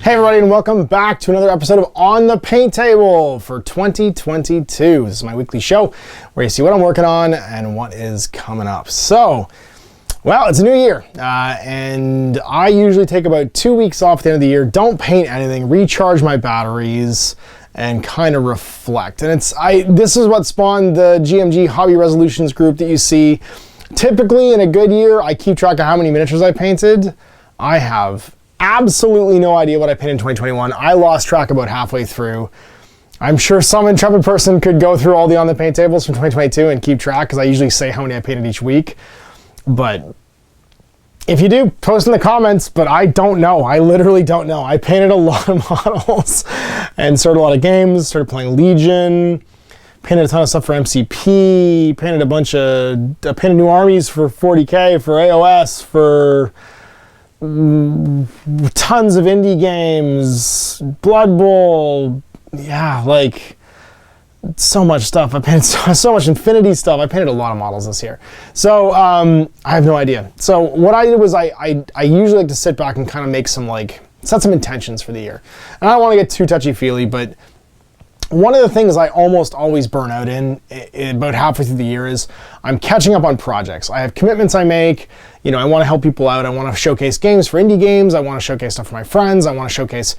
Hey everybody, and welcome back to another episode of On the Paint Table for 2022. This is my weekly show where you see what I'm working on and what is coming up. So, well, it's a new year, and I usually take about 2 weeks off at the end of the year, don't paint anything, recharge my batteries, and kind of reflect. And this is what spawned the GMG Hobby Resolutions group that you see. Typically, in a good year, I keep track of how many miniatures I painted. I have absolutely no idea what I painted in 2021. I lost track about halfway through. I'm sure some intrepid person could go through all the On the Paint tables from 2022 and keep track, because I usually say how many I painted each week. But if you do, post in the comments, but I don't know. I literally don't know. I painted a lot of models and started a lot of games, started playing Legion, painted a ton of stuff for MCP, painted new armies for 40K, for AOS, for tons of indie games, Blood Bowl, yeah, like so much stuff. I painted so much Infinity stuff. I painted a lot of models this year. So I have no idea. So what I did was I usually like to sit back and kind of make set some intentions for the year. And I don't want to get too touchy-feely, but one of the things I almost always burn out in about halfway through the year is I'm catching up on projects. I have commitments I make. You know, I want to help people out. I want to showcase games for indie games. I want to showcase stuff for my friends. I want to showcase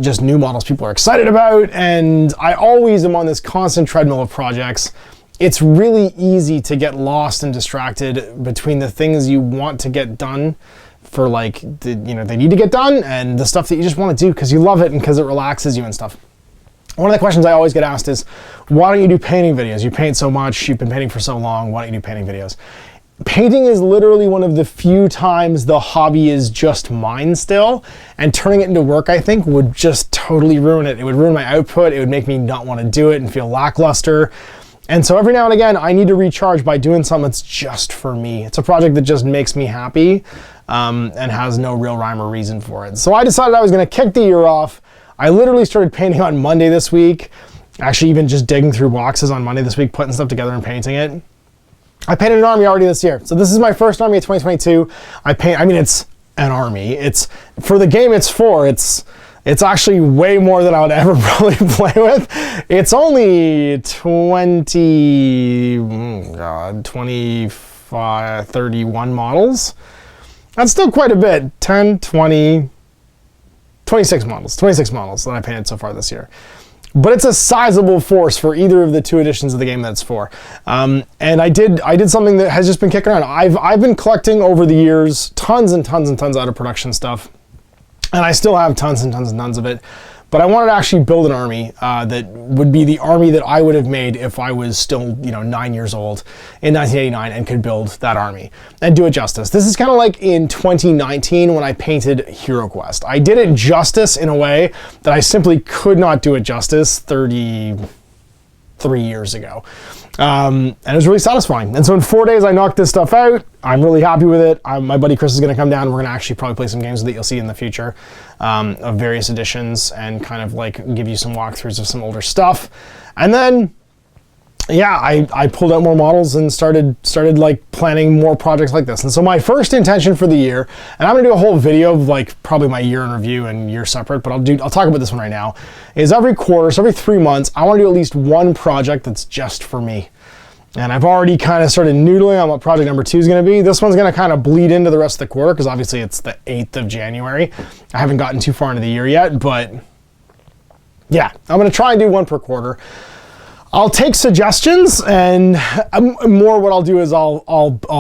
just new models people are excited about. And I always am on this constant treadmill of projects. It's really easy to get lost and distracted between the things you want to get done for they need to get done, and the stuff that you just want to do because you love it and because it relaxes you and stuff. One of the questions I always get asked is, why don't you do painting videos? You paint so much, you've been painting for so long, why don't you do painting videos? Painting is literally one of the few times the hobby is just mine still, and turning it into work, I think, would just totally ruin it. It would ruin my output, it would make me not want to do it and feel lackluster. And so every now and again, I need to recharge by doing something that's just for me. It's a project that just makes me happy and has no real rhyme or reason for it. So I decided I was going to kick the year off. I literally started painting on Monday this week. Actually, even just digging through boxes on Monday this week, putting stuff together and painting it. I painted an army already this year. So this is my first army of 2022. It's an army. It's for the game it's for. It's actually way more than I would ever probably play with. It's only 25, 31 models. That's still quite a bit. 10, 20, 26 models that I painted so far this year. But it's a sizable force for either of the two editions of the game that it's for. And I did something that has just been kicking around. I've been collecting over the years tons and tons and tons out of production stuff. And I still have tons and tons and tons of it. But I wanted to actually build an army that would be the army that I would have made if I was still, 9 years old in 1989 and could build that army and do it justice. This is kind of like in 2019 when I painted Hero Quest. I did it justice in a way that I simply could not do it justice 33 years ago. And it was really satisfying. And so in 4 days, I knocked this stuff out. I'm really happy with it. My buddy Chris is going to come down. We're going to actually probably play some games that you'll see in the future of various editions and kind of give you some walkthroughs of some older stuff. And then, yeah, I pulled out more models and started planning more projects like this. And so my first intention for the year, and I'm going to do a whole video of probably my year in review and year separate, but I'll talk about this one right now, is every quarter, so every 3 months, I want to do at least one project that's just for me. And I've already kind of started noodling on what project number 2 is going to be. This one's going to kind of bleed into the rest of the quarter because obviously it's the 8th of January. I haven't gotten too far into the year yet, but yeah, I'm going to try and do one per quarter. I'll take suggestions, and more what I'll do is I'll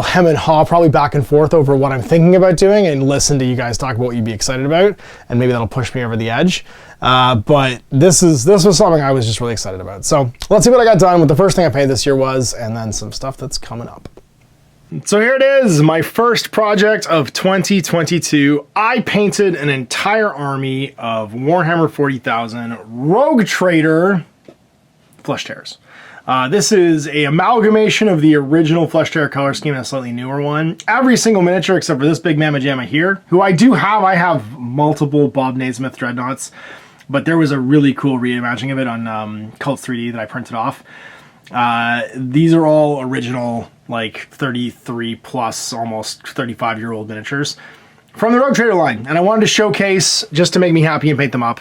hem and haw probably back and forth over what I'm thinking about doing and listen to you guys talk about what you'd be excited about, and maybe that'll push me over the edge. But this was something I was just really excited about. So let's see what I got done, what the first thing I painted this year was, and then some stuff that's coming up. So here it is, my first project of 2022. I painted an entire army of Warhammer 40,000 Rogue Trader Flesh Tears. This is a amalgamation of the original Flesh Tear color scheme and a slightly newer one. Every single miniature except for this big Mamma Jamma here, who I have multiple Bob Naismith Dreadnoughts, but there was a really cool reimagining of it on Cult 3D that I printed off. These are all original, 33 plus, almost 35-year-old miniatures. from the Rogue Trader line, and I wanted to showcase, just to make me happy and paint them up,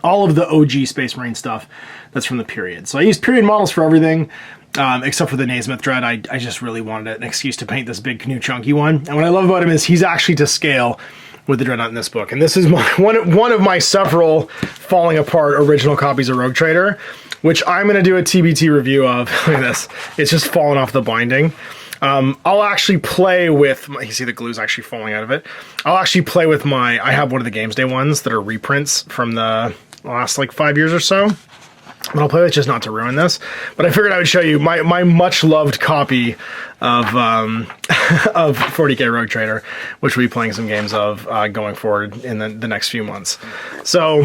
all of the OG Space Marine stuff that's from the period. So I used period models for everything, except for the Naismith Dread. I just really wanted an excuse to paint this big canoe chunky one. And what I love about him is he's actually to scale with the Dreadnought in this book. And this is one of my several falling apart original copies of Rogue Trader, which I'm going to do a TBT review of. Look at this. It's just falling off the binding. I'll actually play with, you see the glue's actually falling out of it. I'll actually play with I have one of the Games Day ones that are reprints from the last like 5 years or so. But I'll play with just not to ruin this. But I figured I would show you my much loved copy of 40k Rogue Trader, which we'll be playing some games of going forward in the next few months. So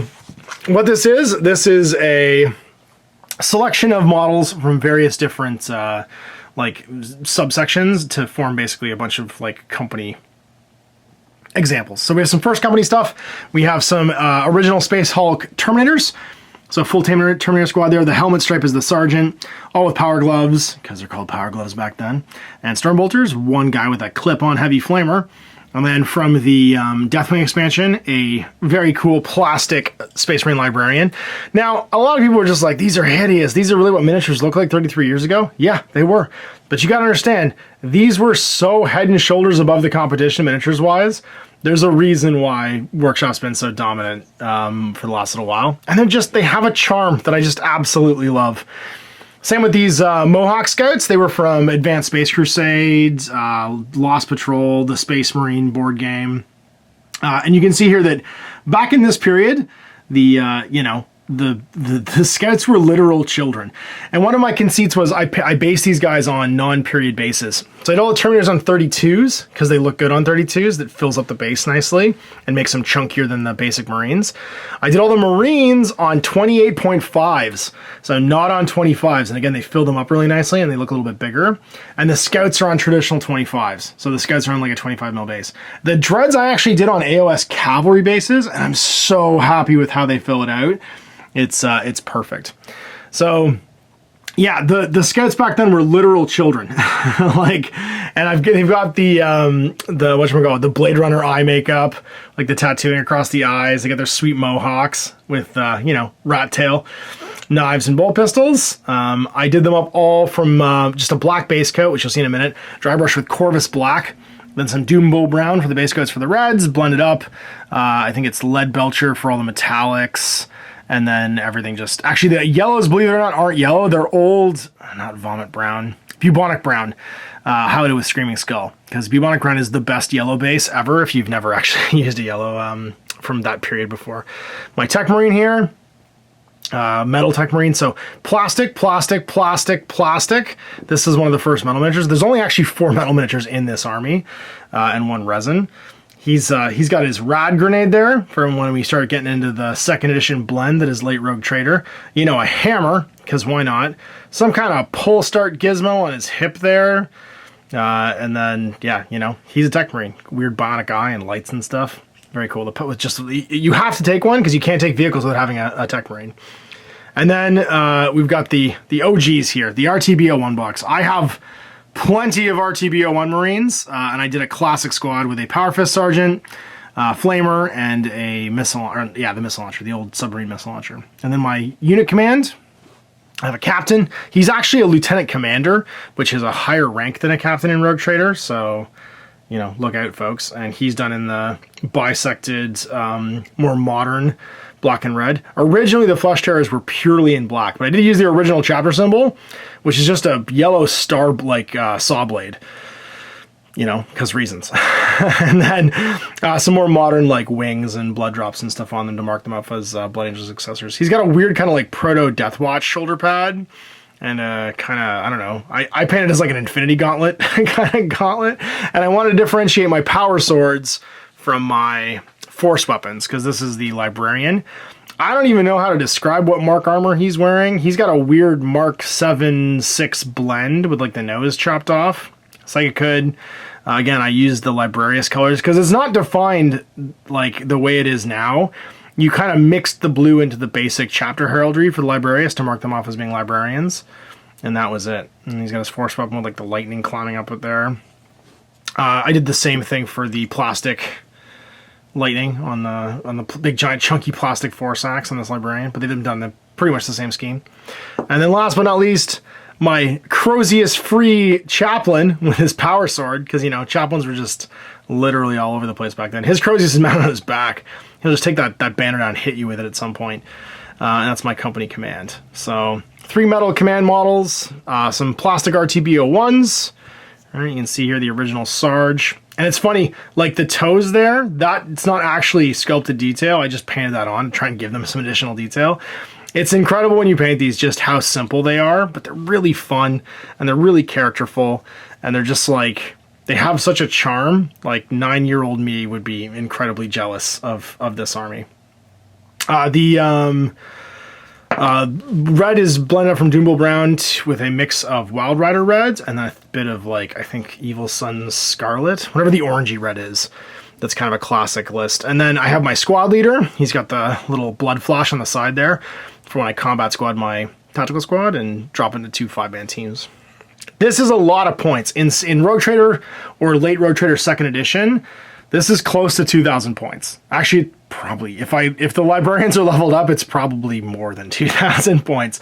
what this is a selection of models from various different like subsections to form basically a bunch of like company examples. So we have some first company stuff. We have some original Space Hulk Terminators. So full Terminator squad there. The helmet stripe is the sergeant, all with power gloves, because they're called power gloves back then. And Stormbolters, one guy with a clip-on heavy flamer. And then from the Deathwing expansion, a very cool plastic Space Marine Librarian. Now, a lot of people were just like, these are hideous. These are really what miniatures looked like 33 years ago. Yeah, they were. But you gotta understand, these were so head and shoulders above the competition miniatures-wise. There's a reason why Workshop's been so dominant for the last little while. And they have a charm that I just absolutely love. Same with these Mohawk Scouts. They were from Advanced Space Crusades, Lost Patrol, the Space Marine board game. And you can see here that back in this period, the Scouts were literal children. And one of my conceits was I based these guys on non-period bases. So I had all the Terminators on 32s, because they look good on 32s. That fills up the base nicely and makes them chunkier than the basic Marines. I did all the Marines on 28.5s, so not on 25s. And again, they fill them up really nicely and they look a little bit bigger. And the Scouts are on traditional 25s. So the Scouts are on like a 25 mil base. The Dreads I actually did on AOS cavalry bases, and I'm so happy with how they fill it out. It's perfect. So yeah, the Scouts back then were literal children. Like, and they've got the whatchamacallit, the Blade Runner eye makeup, like the tattooing across the eyes. They got their sweet mohawks with rat tail, knives and bolt pistols. I did them up all from just a black base coat, which you'll see in a minute. Dry brush with Corvus black. Then some Doom Bull brown for the base coats for the reds, blended up. I think it's lead belcher for all the metallics. And then everything just... Actually, the yellows, believe it or not, aren't yellow. They're old... Not vomit brown. Bubonic brown. Highlighted with Screaming Skull. Because Bubonic brown is the best yellow base ever if you've never actually used a yellow from that period before. My Tech Marine here. Metal Tech Marine. So plastic, plastic, plastic, plastic. This is one of the first metal miniatures. There's only actually 4 metal miniatures in this army. And 1 resin. He's got his rad grenade there from when we started getting into the 2nd edition blend that is late Rogue Trader. A hammer, because why not? Some kind of pull start gizmo on his hip there. And then, yeah, he's a Tech Marine. Weird bionic eye and lights and stuff. Very cool to put with just... You have to take one because you can't take vehicles without having a Tech Marine. And then we've got the OGs here, the RTB01 box. I have plenty of RTB01 Marines, and I did a classic squad with a Power Fist Sergeant, Flamer, and a missile, the missile launcher, the old submarine missile launcher. And then my unit command, I have a captain. He's actually a lieutenant commander, which is a higher rank than a captain in Rogue Trader, so, look out, folks. And he's done in the bisected, more modern black and red. Originally, the Flesh Terrors were purely in black, but I did use the original chapter symbol, which is just a yellow star like saw blade, because reasons. And then some more modern like wings and blood drops and stuff on them to mark them up as Blood Angel successors. He's got a weird kind of like proto Deathwatch shoulder pad and kind of, I don't know. I painted as like an Infinity Gauntlet kind of gauntlet, and I wanted to differentiate my power swords from my force weapons, because this is the Librarian. I don't even know how to describe what Mark armor he's wearing. He's got a weird Mark 7-6 blend with like the nose chopped off. Psychic Hood. Again, I used the Librarius colors because it's not defined like the way it is now. You kind of mixed the blue into the basic chapter heraldry for the Librarius to mark them off as being Librarians. And that was it. And he's got his force weapon with like the lightning climbing up it there. I did the same thing for the plastic lightning on the big giant chunky plastic force axe on this librarian, but they've done pretty much the same scheme. And then last but not least, my Crozius free chaplain with his power sword, because you know chaplains were just literally all over the place back then. His Crozius is mounted on his back. He'll just take that banner down and hit you with it at some point. And that's my company command. So 3 metal command models, some plastic RTB01s. All right, you can see here the original Sarge. And it's funny, like the toes there, it's not actually sculpted detail. I just painted that on to try and give them some additional detail. It's incredible when you paint these just how simple they are, but they're really fun and they're really characterful. And they're just like, they have such a charm. Like 9-year-old me would be incredibly jealous of this army. Red is blended up from Doombull Brown with a mix of Wild Rider reds and a bit of like, I think Evil Sun's Scarlet, whatever the orangey red is. That's kind of a classic list. And then I have my squad leader. He's got the little blood flash on the side there for when I combat squad my tactical squad and drop into 2 5-man teams. This is a lot of points. In Rogue Trader or late Rogue Trader 2nd edition, this is close to 2,000 points. Actually, probably. If the librarians are leveled up, it's probably more than 2,000 points.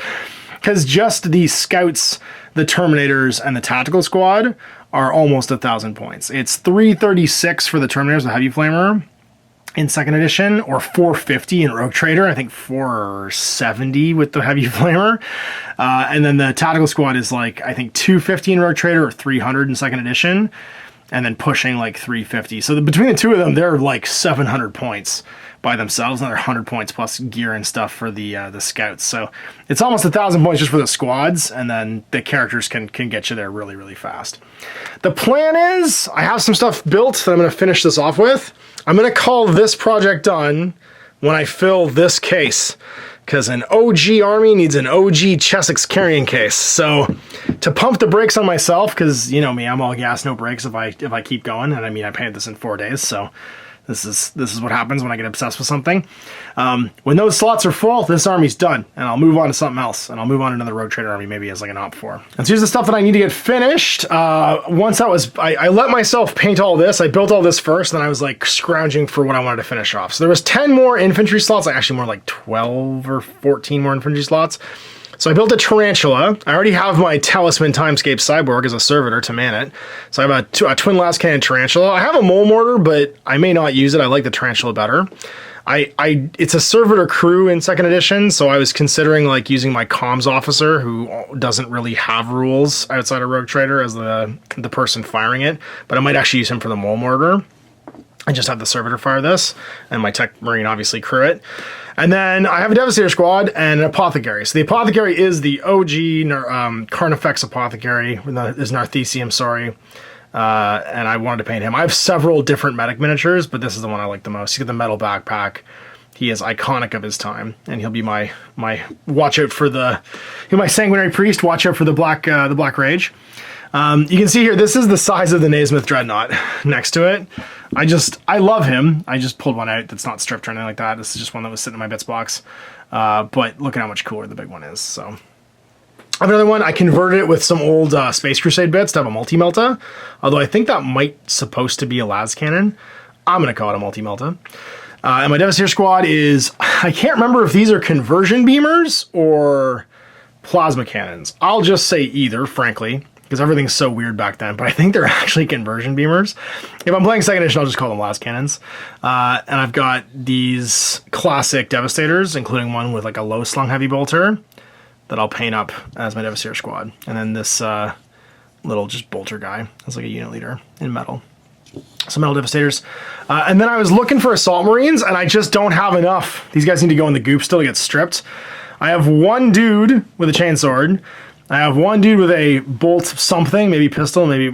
Because just the scouts, the Terminators, and the tactical squad are almost 1,000 points. It's 336 for the Terminators, the Heavy Flamer, in 2nd edition, or 450 in Rogue Trader. I think 470 with the Heavy Flamer. And then the tactical squad is like, I think 250 in Rogue Trader or 300 in 2nd edition. And then pushing like 350. So between the two of them, they're like 700 points by themselves. Another 100 points plus gear and stuff for the scouts. So it's almost 1,000 points just for the squads, and then the characters can get you there really, really fast. The plan is, I have some stuff built that I'm going to finish this off with. I'm going to call this project done when I fill this case, because an OG army needs an OG Chessex carrying case. So to pump the brakes on myself, because you know me, I'm all gas, no brakes if I keep going. And I mean, I painted this in 4 days, so this is what happens when I get obsessed with something. When those slots are full, this army's done, and I'll move on to something else, and I'll move on to another Rogue Trader army, maybe as like an op 4. And so here's the stuff that I need to get finished. Once I let myself paint all this. I built all this first, then I was like scrounging for what I wanted to finish off. So there was 10 more infantry slots, like actually more like 12 or 14 more infantry slots. So I built a Tarantula. I already have my Talisman Timescape Cyborg as a servitor to man it. So I have a twin last cannon Tarantula. I have a Mole Mortar, but I may not use it. I like the Tarantula better. It's a servitor crew in 2nd edition, so I was considering like using my comms officer who doesn't really have rules outside of Rogue Trader as the person firing it, but I might actually use him for the Mole Mortar. I just have the servitor fire this, and my tech marine obviously crew it. And then I have a Devastator squad and an Apothecary. So the Apothecary is the OG Carnifex Apothecary. Is Narthesium, sorry. And I wanted to paint him. I have several different medic miniatures, but this is the one I like the most. He's got the metal backpack. He is iconic of his time, and he'll be my watch out for my Sanguinary Priest. Watch out for the Black Rage. You can see here, this is the size of the Naismith Dreadnought next to it. I love him. I just pulled one out that's not stripped or anything like that. This is just one that was sitting in my bits box. But look at how much cooler the big one is. So I have another one. I converted it with some old Space Crusade bits to have a multi-melta. Although I think that might supposed to be a las cannon. I'm going to call it a multi-melta. And my Devastator squad is, I can't remember if these are conversion beamers or plasma cannons. I'll just say either, frankly, because everything's so weird back then, but I think they're actually conversion beamers. If I'm playing 2nd edition, I'll just call them las cannons. And I've got these classic Devastators, including one with like a low slung heavy bolter that I'll paint up as my Devastator squad. And then this little just bolter guy as like a unit leader in metal. Some metal Devastators. And then I was looking for Assault Marines, and I just don't have enough. These guys need to go in the goop still to get stripped. I have one dude with a chainsword. I have one dude with a bolt something, maybe pistol, maybe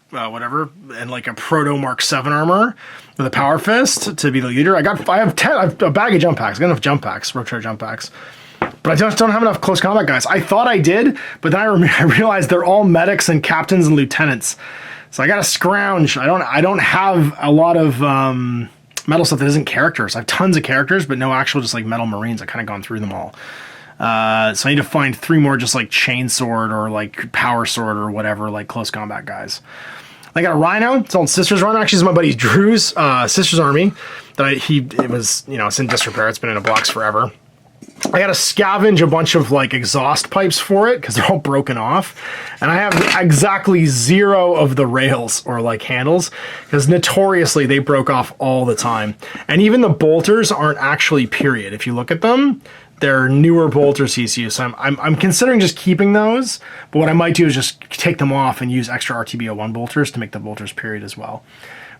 whatever, and like a proto Mark 7 armor with a power fist to be the leader. I have a bag of jump packs. I got enough jump packs, Rogue Trader jump packs. But I just don't have enough close combat guys. I thought I did, but then I realized they're all medics and captains and lieutenants. So I gotta scrounge. I don't have a lot of metal stuff that isn't characters. I have tons of characters, but no actual just like metal marines. I've kind of gone through them all. So I need to find 3 more just like chainsword or like power sword or whatever, like close combat guys. I got a Rhino. It's old Sister's Rhino. Actually, it's my buddy Drew's Sister's Army. It was, it's in disrepair. It's been in a box forever. I got to scavenge a bunch of like exhaust pipes for it because they're all broken off. And I have exactly 0 of the rails or like handles because notoriously they broke off all the time. And even the bolters aren't actually period. If you look at them, they're newer bolters he's used. So I'm considering just keeping those. But what I might do is just take them off and use extra RTB01 bolters to make the bolters period as well.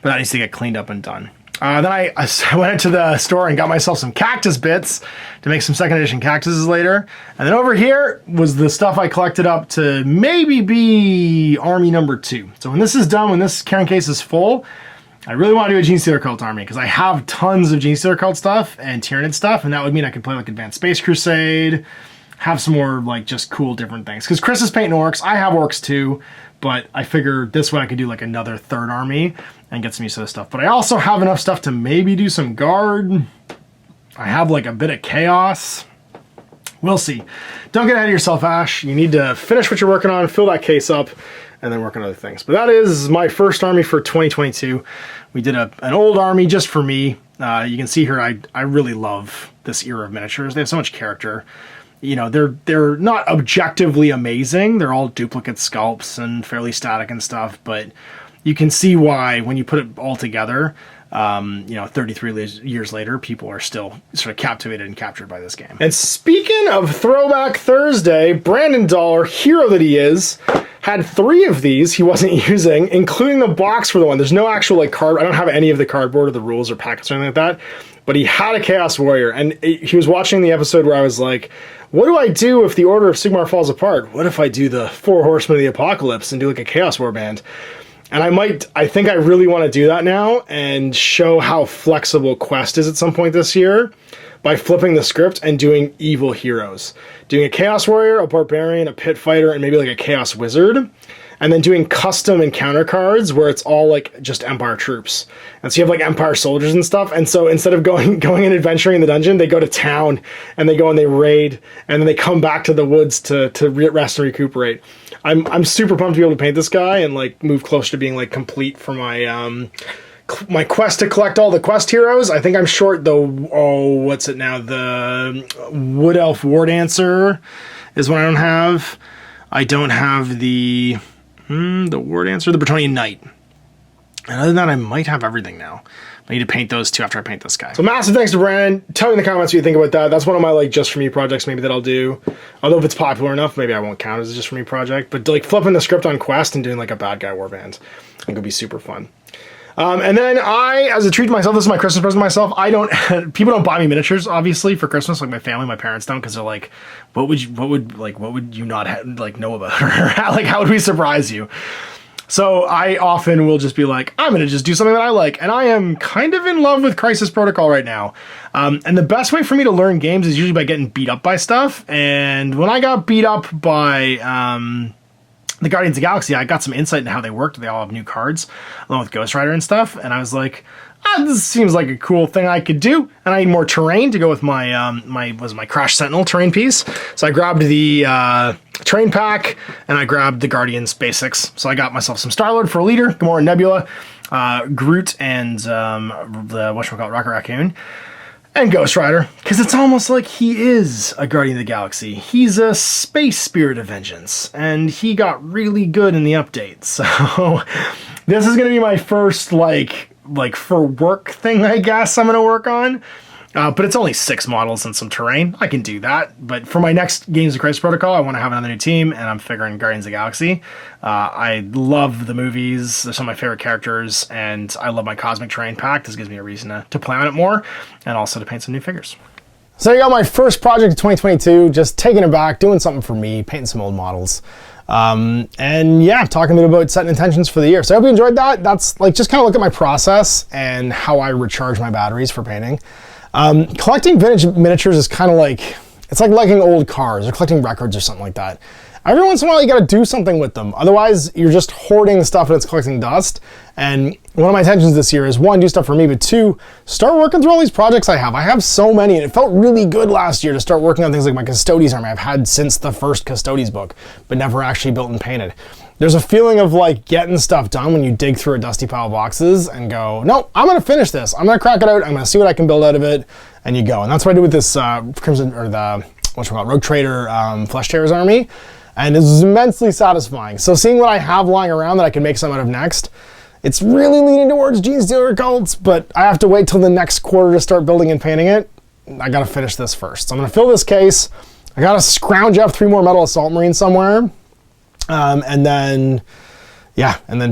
But that needs to get cleaned up and done. Then I went into the store and got myself some cactus bits to make some second edition cactuses later. And then over here was the stuff I collected up to maybe be army number 2. So when this is done, when this carrying case is full, I really want to do a Genestealer Cult army because I have tons of Genestealer Cult stuff and Tyranid stuff, and that would mean I could play like Advanced Space Crusade, have some more like just cool different things. Because Chris is painting orcs, I have orcs too, but I figured this way I could do like another 3rd army and get some use of this stuff. But I also have enough stuff to maybe do some guard. I have like a bit of chaos. We'll see. Don't get ahead of yourself, Ash. You need to finish what you're working on, fill that case up, and then work on other things. But that is my first army for 2022. We did an old army just for me. You can see here, I really love this era of miniatures. They have so much character. They're not objectively amazing. They're all duplicate sculpts and fairly static and stuff, but you can see why when you put it all together, 33 years later, people are still sort of captivated and captured by this game. And speaking of Throwback Thursday, Brandon Dollar, hero that he is, had 3 of these he wasn't using, including the box for the one. There's no actual like card. I don't have any of the cardboard or the rules or packets or anything like that, but he had a Chaos Warrior, and he was watching the episode where I was like, what do I do if the Order of Sigmar falls apart? What if I do the 4 Horsemen of the Apocalypse and do like a Chaos Warband? And I think I really want to do that now and show how flexible Quest is at some point this year by flipping the script and doing evil heroes. Doing a Chaos Warrior, a Barbarian, a Pit Fighter, and maybe like a Chaos Wizard. And then doing custom encounter cards where it's all like just Empire troops. And so you have like Empire soldiers and stuff. And so instead of going and adventuring in the dungeon, they go to town and they go and they raid, and then they come back to the woods to rest and recuperate. I'm super pumped to be able to paint this guy and like move closer to being like complete for my my quest to collect all the Quest heroes. I think I'm short the what's it now? The Wood Elf War Dancer is what I don't have. I don't have the War Dancer, the Bretonian Knight. And other than that, I might have everything now. I need to paint those 2 after I paint this guy. So massive thanks to Brandon. Tell me in the comments what you think about that. That's one of my like just for me projects maybe that I'll do. Although if it's popular enough, maybe I won't count as a just for me project. But like flipping the script on Quest and doing like a bad guy warband, I think it'd be super fun. And then as a treat to myself, this is my Christmas present to myself. People don't buy me miniatures, obviously, for Christmas. Like my family, my parents don't, because they're like, what would you not know about her? Like, how would we surprise you? So I often will just be like, I'm going to just do something that I like. And I am kind of in love with Crisis Protocol right now. And the best way for me to learn games is usually by getting beat up by stuff. And when I got beat up by the Guardians of the Galaxy, I got some insight into how they worked. They all have new cards, along with Ghost Rider and stuff. And I was like, this seems like a cool thing I could do. And I need more terrain to go with my my Crash Sentinel terrain piece. So I grabbed the terrain pack, and I grabbed the Guardians basics. So I got myself some Star-Lord for a leader, Gamora and Nebula, Groot, and the Rocket Raccoon, and Ghost Rider, because it's almost like he is a Guardian of the Galaxy. He's a space spirit of vengeance, and he got really good in the update. So this is going to be my first like for work thing, I guess I'm going to work on. But it's only 6 models and some terrain. I can do that. But for my next Games of Crisis Protocol, I want to have another new team, and I'm figuring Guardians of the Galaxy. I love the movies. They're some of my favorite characters, and I love my Cosmic Terrain pack. This gives me a reason to play on it more, and also to paint some new figures. So I got my first project of 2022, just taking it back, doing something for me, painting some old models. And yeah, talking a bit about setting intentions for the year. So I hope you enjoyed that. That's like just kind of look at my process and how I recharge my batteries for painting. Collecting vintage miniatures is kind of like, it's like liking old cars or collecting records or something like that. every once in a while you gotta do something with them. Otherwise, you're just hoarding stuff and it's collecting dust. And one of my intentions this year is, one, do stuff for me, but two, start working through all these projects I have. I have so many, and it felt really good last year to start working on things like my Custodes army I've had since the first Custodes book, but never actually built and painted. There's a feeling of like getting stuff done when you dig through a dusty pile of boxes and go, no, I'm gonna finish this. I'm gonna crack it out. I'm gonna see what I can build out of it, and you go. And that's what I did with this Crimson, or the, Rogue Trader Flesh Tearers army, and it was immensely satisfying. So seeing what I have lying around that I can make some out of next, it's really leaning towards Gene Stealer Cults, but I have to wait till the next quarter to start building and painting it. I gotta finish this first. So I'm gonna fill this case. I gotta scrounge up 3 more Metal Assault Marines somewhere. And then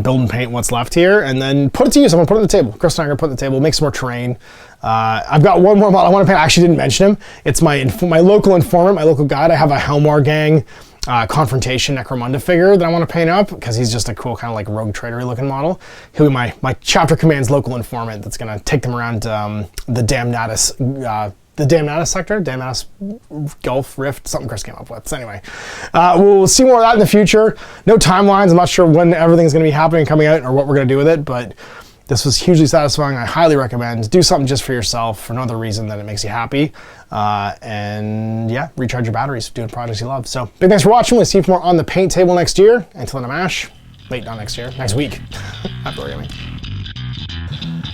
build and paint what's left here, and then put it to use. I'm gonna put it on the table. Chris and I are gonna put it on the table, make some more terrain. I've got one more model I want to paint. I actually didn't mention him. It's my local informant, my local guide. I have a Helmar Gang Confrontation Necromunda figure that I want to paint up because he's just a cool kind of like rogue tradery looking model. He'll be my chapter command's local informant that's gonna take them around the Damnatus sector, Damnatus Gulf Rift, something Chris came up with. So anyway, we'll see more of that in the future. No timelines. I'm not sure when everything's going to be happening, coming out, or what we're going to do with it, but this was hugely satisfying. I highly recommend. Do something just for yourself for no other reason than it makes you happy. And yeah, recharge your batteries doing projects you love. So big thanks for watching. We'll see you for more on the paint table next year. Until then, I'm Ash. Wait, not next year. Next week. Happy wargaming.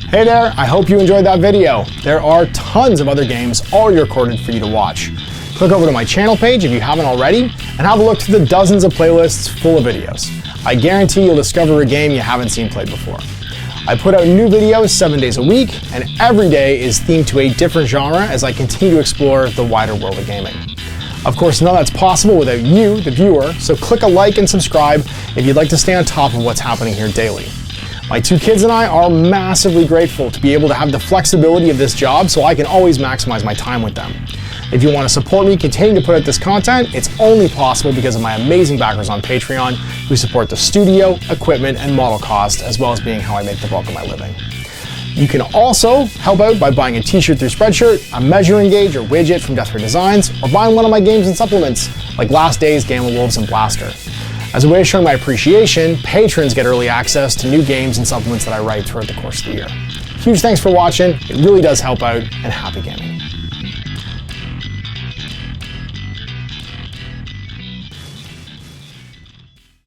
Hey there, I hope you enjoyed that video. There are tons of other games already recorded for you to watch. Click over to my channel page if you haven't already, and have a look through the dozens of playlists full of videos. I guarantee you'll discover a game you haven't seen played before. I put out new videos 7 days a week, and every day is themed to a different genre as I continue to explore the wider world of gaming. Of course, none of that's possible without you, the viewer, so click a like and subscribe if you'd like to stay on top of what's happening here daily. My 2 kids and I are massively grateful to be able to have the flexibility of this job so I can always maximize my time with them. If you want to support me continuing to put out this content, it's only possible because of my amazing backers on Patreon who support the studio, equipment, and model cost, as well as being how I make the bulk of my living. You can also help out by buying a t-shirt through Spreadshirt, a measuring gauge or widget from Death Ray Designs, or buying one of my games and supplements like Last Days, Gamma Wolves, and Blaster. As a way of showing my appreciation, patrons get early access to new games and supplements that I write throughout the course of the year. Huge thanks for watching, it really does help out, and happy gaming.